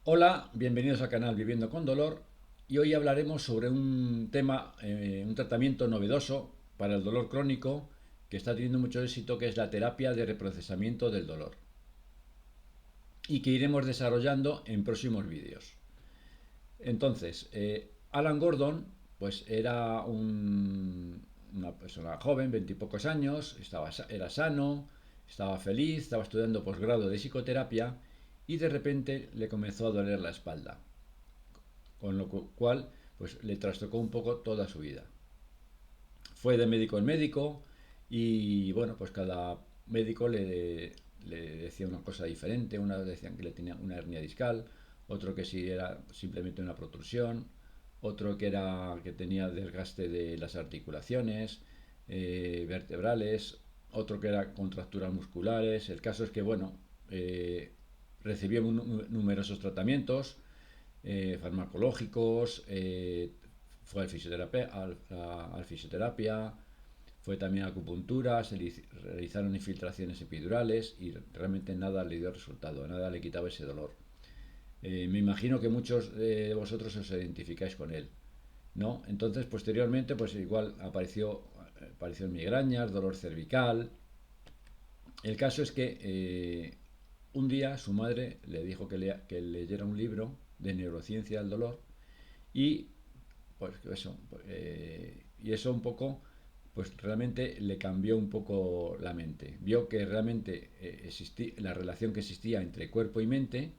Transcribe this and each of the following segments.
Hola, bienvenidos al canal Viviendo con Dolor y hoy hablaremos sobre un tema, un tratamiento novedoso para el dolor crónico que está teniendo mucho éxito, que es la terapia de reprocesamiento del dolor y que iremos desarrollando en próximos vídeos. Entonces, Alan Gordon, pues era una persona joven, veintipocos años, era sano, estaba feliz, estaba estudiando posgrado de psicoterapia y de repente le comenzó a doler la espalda, con lo cual pues le trastocó un poco toda su vida. Fue de médico en médico y bueno, pues cada médico le decía una cosa diferente. Una vez decían que le tenía una hernia discal, otro que si era simplemente una protrusión, otro que era que tenía desgaste de las articulaciones vertebrales, otro que era contracturas musculares. El caso es que bueno, recibió numerosos tratamientos farmacológicos, fue al fisioterapia, fue también a acupuntura, realizaron infiltraciones epidurales y realmente nada le dio resultado, nada le quitaba ese dolor. Me imagino que muchos de vosotros os identificáis con él, ¿no? Entonces, posteriormente, pues igual apareció migrañas, dolor cervical. El caso es que un día su madre le dijo que leyera un libro de neurociencia del dolor y pues eso, y eso un poco, pues realmente le cambió un poco la mente. Vio que realmente existía la relación que existía entre cuerpo y mente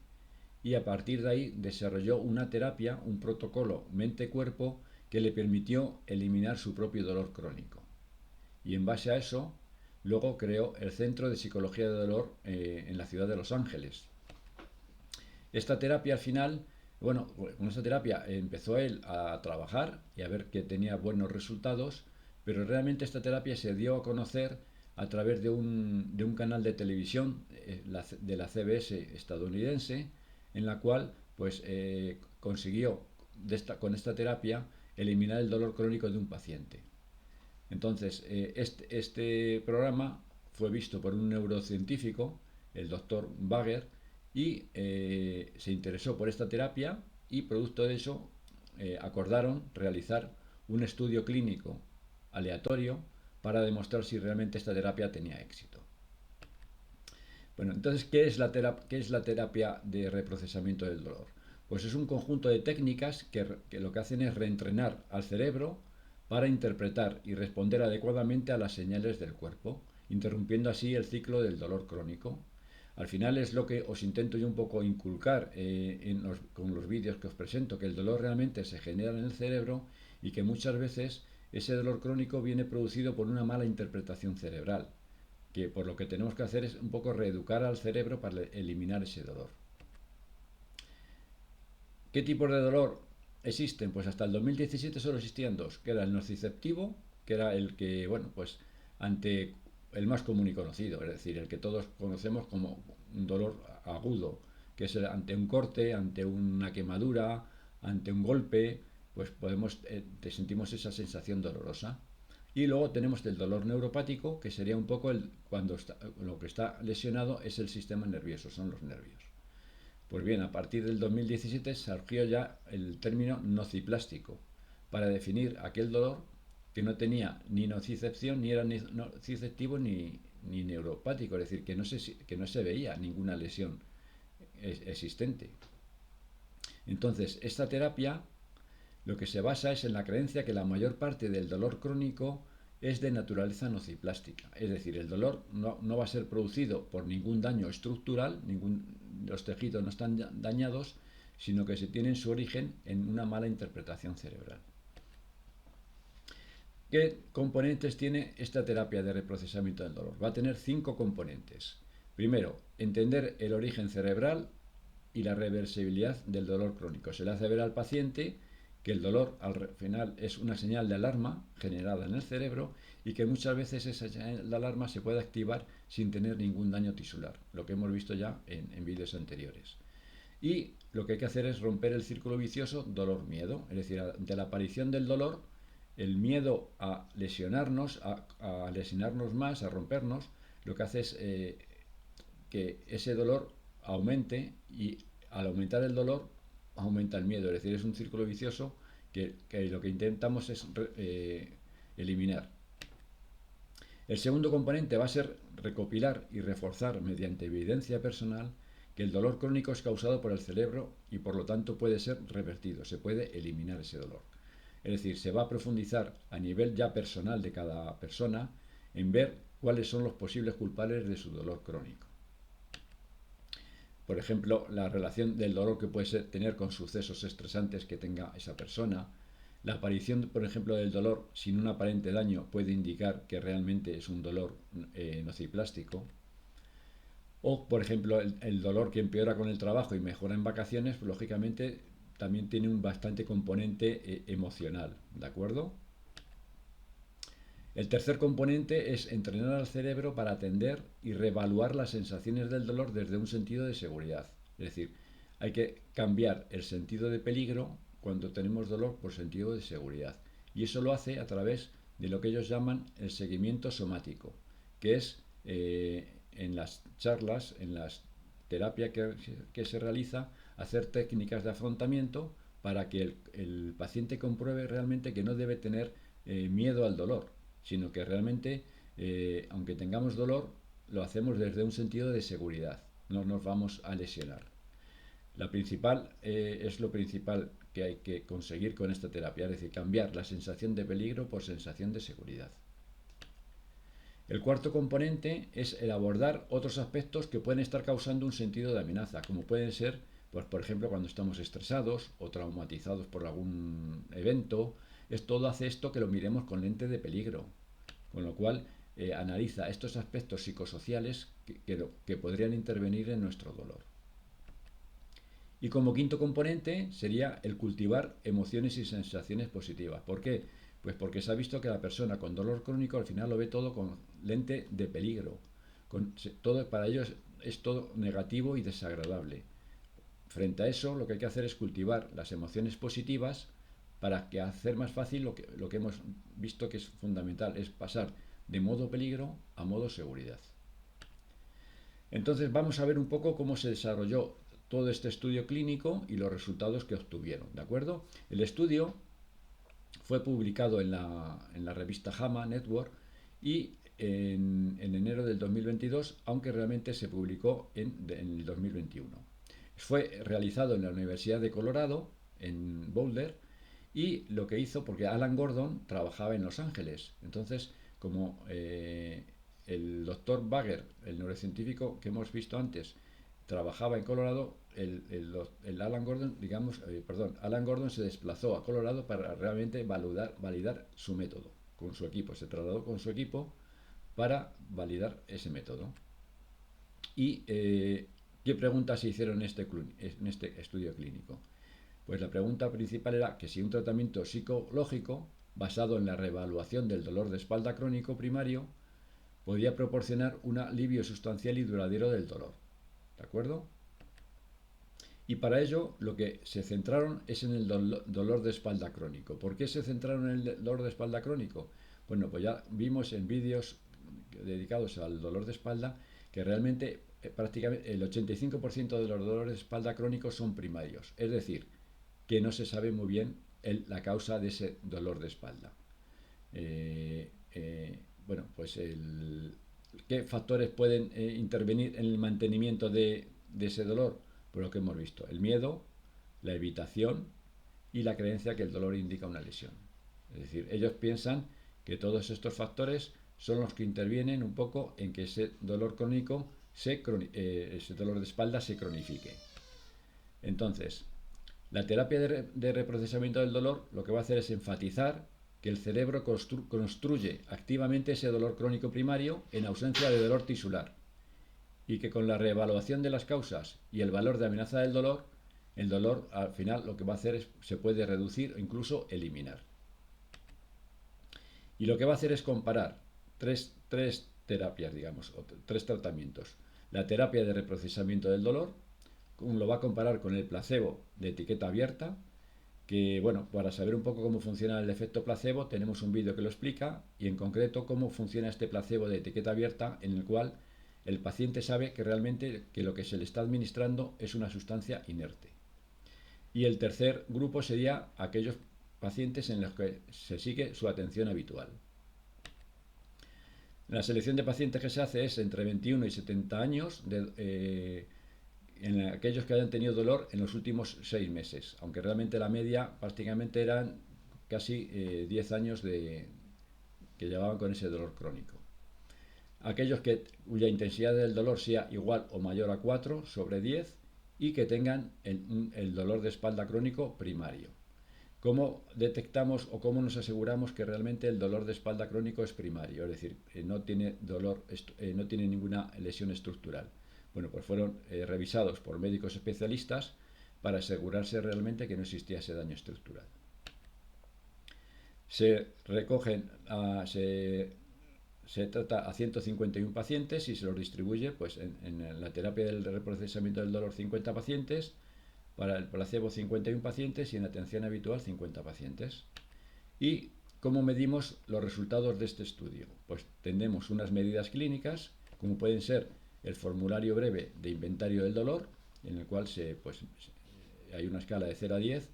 y a partir de ahí desarrolló una terapia, un protocolo mente-cuerpo que le permitió eliminar su propio dolor crónico. Y en base a eso, luego creó el Centro de Psicología de Dolor en la ciudad de Los Ángeles. Esta terapia al final, bueno, con esta terapia empezó él a trabajar y a ver que tenía buenos resultados, pero realmente esta terapia se dio a conocer a través de un canal de televisión de la CBS estadounidense, en la cual pues consiguió con esta terapia eliminar el dolor crónico de un paciente. Entonces, este programa fue visto por un neurocientífico, el doctor Bagger, y se interesó por esta terapia y producto de eso acordaron realizar un estudio clínico aleatorio para demostrar si realmente esta terapia tenía éxito. Bueno, entonces, qué es la terapia de reprocesamiento del dolor? Pues es un conjunto de técnicas que lo que hacen es reentrenar al cerebro para interpretar y responder adecuadamente a las señales del cuerpo, interrumpiendo así el ciclo del dolor crónico. Al final es lo que os intento yo un poco inculcar con los vídeos que os presento, que el dolor realmente se genera en el cerebro y que muchas veces ese dolor crónico viene producido por una mala interpretación cerebral, que por lo que tenemos que hacer es un poco reeducar al cerebro para eliminar ese dolor. ¿Qué tipos de dolor existen? Pues hasta el 2017 solo existían dos, que era el nociceptivo, que era el que, bueno, pues ante el más común y conocido, es decir, el que todos conocemos como un dolor agudo, que es ante un corte, ante una quemadura, ante un golpe, pues sentimos esa sensación dolorosa. Y luego tenemos el dolor neuropático, que sería un poco lo que está lesionado es el sistema nervioso, son los nervios. Pues bien, a partir del 2017 surgió ya el término nociplástico para definir aquel dolor que no tenía ni nocicepción, ni era ni nociceptivo ni neuropático, es decir, que no se veía ninguna lesión existente. Entonces, esta terapia lo que se basa es en la creencia que la mayor parte del dolor crónico es de naturaleza nociplástica, es decir, el dolor no va a ser producido por ningún daño estructural, los tejidos no están dañados, sino que se tiene su origen en una mala interpretación cerebral. ¿Qué componentes tiene esta terapia de reprocesamiento del dolor? Va a tener 5 componentes. Primero, entender el origen cerebral y la reversibilidad del dolor crónico. Se le hace ver al paciente que el dolor al final es una señal de alarma generada en el cerebro y que muchas veces esa señal de alarma se puede activar sin tener ningún daño tisular, lo que hemos visto ya en vídeos anteriores. Y lo que hay que hacer es romper el círculo vicioso dolor-miedo, es decir, ante la aparición del dolor, el miedo a lesionarnos, a lesionarnos más, a rompernos, lo que hace es que ese dolor aumente y al aumentar el dolor, aumenta el miedo. Es decir, es un círculo vicioso que lo que intentamos es eliminar. El segundo componente va a ser recopilar y reforzar mediante evidencia personal que el dolor crónico es causado por el cerebro y por lo tanto puede ser revertido, se puede eliminar ese dolor. Es decir, se va a profundizar a nivel ya personal de cada persona en ver cuáles son los posibles culpables de su dolor crónico. Por ejemplo, la relación del dolor que puede tener con sucesos estresantes que tenga esa persona. La aparición, por ejemplo, del dolor sin un aparente daño puede indicar que realmente es un dolor nociplástico. O, por ejemplo, el dolor que empeora con el trabajo y mejora en vacaciones, pues, lógicamente también tiene un bastante componente emocional, ¿de acuerdo? El tercer componente es entrenar al cerebro para atender y reevaluar las sensaciones del dolor desde un sentido de seguridad. Es decir, hay que cambiar el sentido de peligro cuando tenemos dolor por sentido de seguridad. Y eso lo hace a través de lo que ellos llaman el seguimiento somático, que es en las charlas, en las terapias que se realiza, hacer técnicas de afrontamiento para que el paciente compruebe realmente que no debe tener miedo al dolor, sino que realmente, aunque tengamos dolor, lo hacemos desde un sentido de seguridad, no nos vamos a lesionar. Es lo principal que hay que conseguir con esta terapia, es decir, cambiar la sensación de peligro por sensación de seguridad. El cuarto componente es el abordar otros aspectos que pueden estar causando un sentido de amenaza, como pueden ser, pues, por ejemplo, cuando estamos estresados o traumatizados por algún evento. Todo hace esto que lo miremos con lente de peligro, con lo cual analiza estos aspectos psicosociales que podrían intervenir en nuestro dolor. Y como quinto componente sería el cultivar emociones y sensaciones positivas. ¿Por qué? Pues porque se ha visto que la persona con dolor crónico al final lo ve todo con lente de peligro. Para ellos es todo negativo y desagradable. Frente a eso, lo que hay que hacer es cultivar las emociones positivas para que hacer más fácil lo que hemos visto que es fundamental, es pasar de modo peligro a modo seguridad. Entonces vamos a ver un poco cómo se desarrolló todo este estudio clínico y los resultados que obtuvieron, ¿de acuerdo? El estudio fue publicado en la revista JAMA Network y en enero del 2022, aunque realmente se publicó en el 2021. Fue realizado en la Universidad de Colorado, en Boulder, y lo que hizo, porque Alan Gordon trabajaba en Los Ángeles, entonces como el doctor Bagger, el neurocientífico que hemos visto antes, trabajaba en Colorado, Alan Gordon, Alan Gordon se desplazó a Colorado para realmente validar su método con su equipo. Se trasladó con su equipo para validar ese método. ¿Y qué preguntas se hicieron en este estudio clínico? Pues la pregunta principal era que si un tratamiento psicológico basado en la reevaluación del dolor de espalda crónico primario podía proporcionar un alivio sustancial y duradero del dolor. ¿De acuerdo? Y para ello lo que se centraron es en el dolor de espalda crónico. ¿Por qué se centraron en el dolor de espalda crónico? Bueno, pues ya vimos en vídeos dedicados al dolor de espalda que realmente prácticamente el 85% de los dolores de espalda crónicos son primarios. Es decir, que no se sabe muy bien la causa de ese dolor de espalda. Bueno, pues ¿qué factores pueden intervenir en el mantenimiento de ese dolor? Pues lo que hemos visto, el miedo, la evitación y la creencia que el dolor indica una lesión. Es decir, ellos piensan que todos estos factores son los que intervienen un poco en que ese dolor crónico, ese dolor de espalda se cronifique. Entonces, la terapia de reprocesamiento del dolor lo que va a hacer es enfatizar que el cerebro construye activamente ese dolor crónico primario en ausencia de dolor tisular y que con la reevaluación de las causas y el valor de amenaza del dolor, el dolor al final lo que va a hacer es se puede reducir o incluso eliminar. Y lo que va a hacer es comparar tres terapias, digamos, o tres tratamientos. La terapia de reprocesamiento del dolor, lo va a comparar con el placebo de etiqueta abierta, que bueno, para saber un poco cómo funciona el efecto placebo tenemos un vídeo que lo explica y en concreto cómo funciona este placebo de etiqueta abierta en el cual el paciente sabe que realmente que lo que se le está administrando es una sustancia inerte. Y el tercer grupo sería aquellos pacientes en los que se sigue su atención habitual. La selección de pacientes que se hace es entre 21 y 70 años, en aquellos que hayan tenido dolor en los últimos 6 meses, aunque realmente la media prácticamente eran casi 10 años que llevaban con ese dolor crónico. Aquellos cuya intensidad del dolor sea igual o mayor a 4 sobre 10 y que tengan el dolor de espalda crónico primario. ¿Cómo detectamos o cómo nos aseguramos que realmente el dolor de espalda crónico es primario? Es decir, no tiene dolor, no tiene ninguna lesión estructural. Bueno, pues fueron revisados por médicos especialistas para asegurarse realmente que no existía ese daño estructural. Se recogen, se trata a 151 pacientes y se los distribuye pues, en la terapia del reprocesamiento del dolor 50 pacientes, para el placebo 51 pacientes y en atención habitual 50 pacientes. ¿Y cómo medimos los resultados de este estudio? Pues tenemos unas medidas clínicas, como pueden ser el formulario breve de inventario del dolor, en el cual hay una escala de 0 a 10,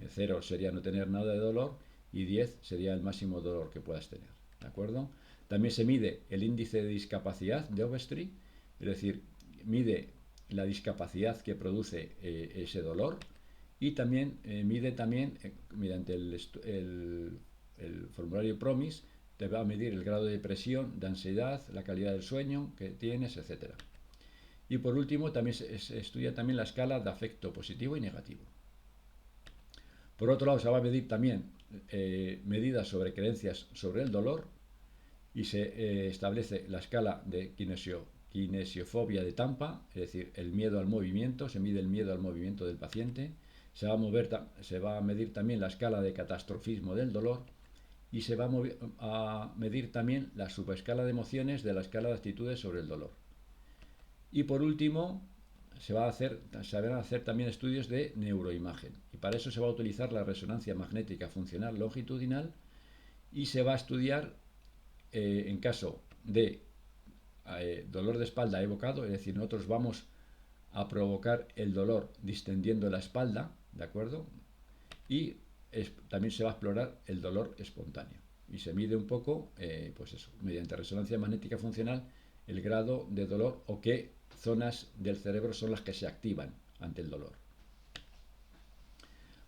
0 sería no tener nada de dolor y 10 sería el máximo dolor que puedas tener. ¿De acuerdo? También se mide el índice de discapacidad de Overstreet, es decir, mide la discapacidad que produce ese dolor y también mide mediante el formulario PROMIS, te va a medir el grado de depresión, de ansiedad, la calidad del sueño que tienes, etc. Y por último también se estudia también la escala de afecto positivo y negativo. Por otro lado se va a medir también medidas sobre creencias sobre el dolor y se establece la escala de kinesiofobia de Tampa, es decir, el miedo al movimiento, se mide el miedo al movimiento del paciente, se va a medir también la escala de catastrofismo del dolor y se va a medir también la subescala de emociones de la escala de actitudes sobre el dolor. Y por último, se van a hacer también estudios de neuroimagen y para eso se va a utilizar la resonancia magnética funcional longitudinal y se va a estudiar en caso de dolor de espalda evocado, es decir, nosotros vamos a provocar el dolor distendiendo la espalda, ¿de acuerdo? Y también se va a explorar el dolor espontáneo. Y se mide un poco, pues eso, mediante resonancia magnética funcional, el grado de dolor o qué zonas del cerebro son las que se activan ante el dolor.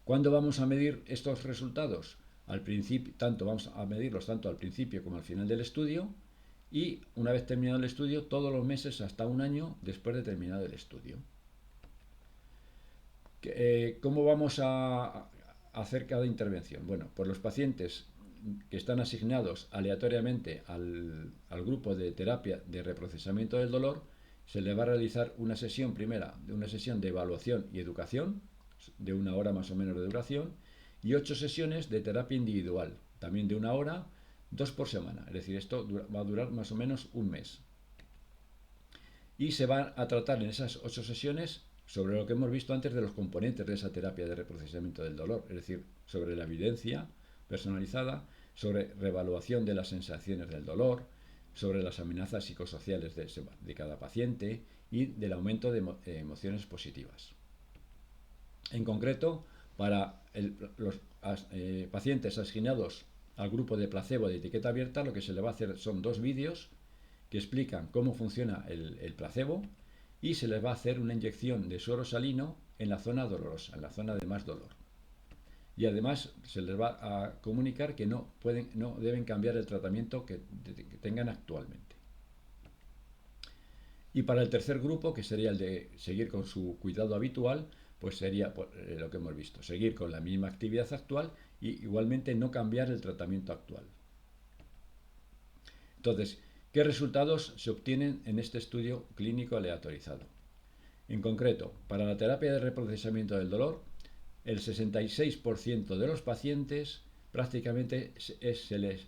¿Cuándo vamos a medir estos resultados? Al principio, vamos a medirlos tanto al principio como al final del estudio y una vez terminado el estudio todos los meses hasta un año después de terminado el estudio. ¿Cómo vamos a hacer cada intervención? Bueno, pues los pacientes que están asignados aleatoriamente al grupo de terapia de reprocesamiento del dolor, se les va a realizar una sesión una sesión de evaluación y educación, de 1 hora más o menos de duración, y 8 sesiones de terapia individual, también de 1 hora, 2 por semana. Es decir, esto va a durar más o menos un mes. Y se van a tratar en esas 8 sesiones sobre lo que hemos visto antes de los componentes de esa terapia de reprocesamiento del dolor, es decir, sobre la evidencia personalizada, sobre reevaluación de las sensaciones del dolor, sobre las amenazas psicosociales de cada paciente y del aumento de emociones positivas. En concreto, para los pacientes asignados al grupo de placebo de etiqueta abierta, lo que se le va a hacer son 2 vídeos que explican cómo funciona el placebo y se les va a hacer una inyección de suero salino en la zona dolorosa, en la zona de más dolor. Y además se les va a comunicar que no deben cambiar el tratamiento que tengan actualmente. Y para el tercer grupo, que sería el de seguir con su cuidado habitual, pues sería lo que hemos visto, seguir con la misma actividad actual y igualmente no cambiar el tratamiento actual. Entonces, ¿qué resultados se obtienen en este estudio clínico aleatorizado? En concreto, para la terapia de reprocesamiento del dolor, el 66% de los pacientes prácticamente se les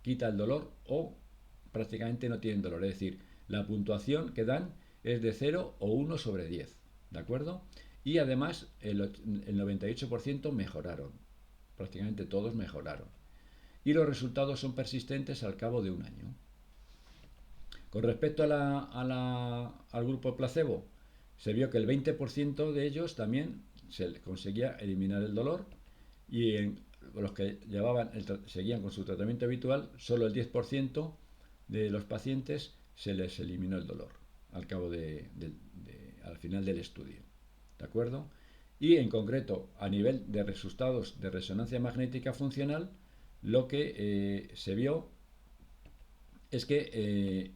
quita el dolor o prácticamente no tienen dolor. Es decir, la puntuación que dan es de 0 o 1 sobre 10. ¿De acuerdo? Y además el 98% mejoraron. Prácticamente todos mejoraron. Y los resultados son persistentes al cabo de un año. Con respecto al grupo placebo, se vio que el 20% de ellos también se conseguía eliminar el dolor y en los que seguían con su tratamiento habitual, solo el 10% de los pacientes se les eliminó el dolor al final del estudio. ¿De acuerdo? Y en concreto, a nivel de resultados de resonancia magnética funcional, lo que se vio es que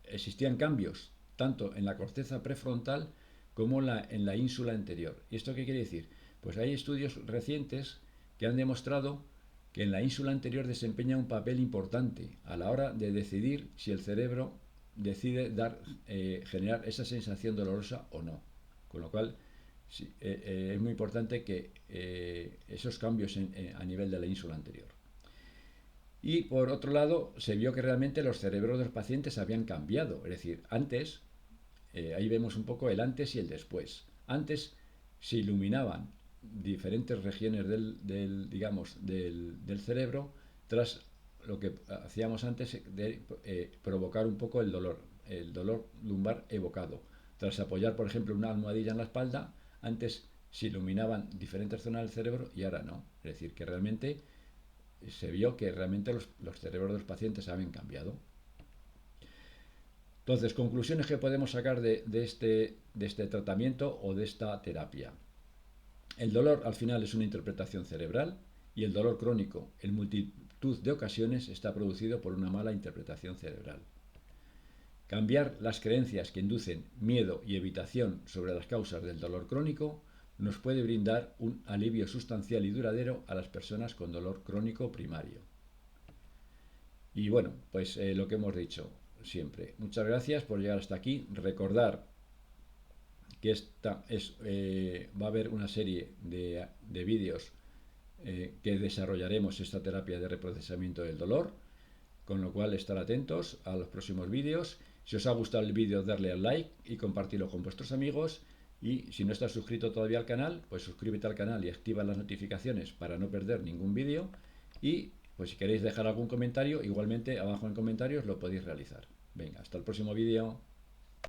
existían cambios tanto en la corteza prefrontal como en la ínsula anterior. ¿Y esto qué quiere decir? Pues hay estudios recientes que han demostrado que en la ínsula anterior desempeña un papel importante a la hora de decidir si el cerebro decide generar esa sensación dolorosa o no. Con lo cual, sí, es muy importante que esos cambios a nivel de la ínsula anterior. Y por otro lado, se vio que realmente los cerebros de los pacientes habían cambiado. Es decir, antes, ahí vemos un poco el antes y el después. Antes se iluminaban diferentes regiones del cerebro tras lo que hacíamos antes de provocar un poco el dolor lumbar evocado. Tras apoyar, por ejemplo, una almohadilla en la espalda, antes se iluminaban diferentes zonas del cerebro y ahora no. Es decir, que realmente se vio que realmente los cerebros de los pacientes habían cambiado. Entonces, conclusiones que podemos sacar de este tratamiento o de esta terapia. El dolor al final es una interpretación cerebral y el dolor crónico en multitud de ocasiones está producido por una mala interpretación cerebral. Cambiar las creencias que inducen miedo y evitación sobre las causas del dolor crónico nos puede brindar un alivio sustancial y duradero a las personas con dolor crónico primario. Y bueno, pues lo que hemos dicho siempre. Muchas gracias por llegar hasta aquí. Recordar que va a haber una serie de vídeos que desarrollaremos esta terapia de reprocesamiento del dolor, con lo cual estar atentos a los próximos vídeos. Si os ha gustado el vídeo, darle al like y compartirlo con vuestros amigos. Y si no estás suscrito todavía al canal, pues suscríbete al canal y activa las notificaciones para no perder ningún vídeo. Y pues si queréis dejar algún comentario, igualmente abajo en comentarios lo podéis realizar. Venga, hasta el próximo vídeo.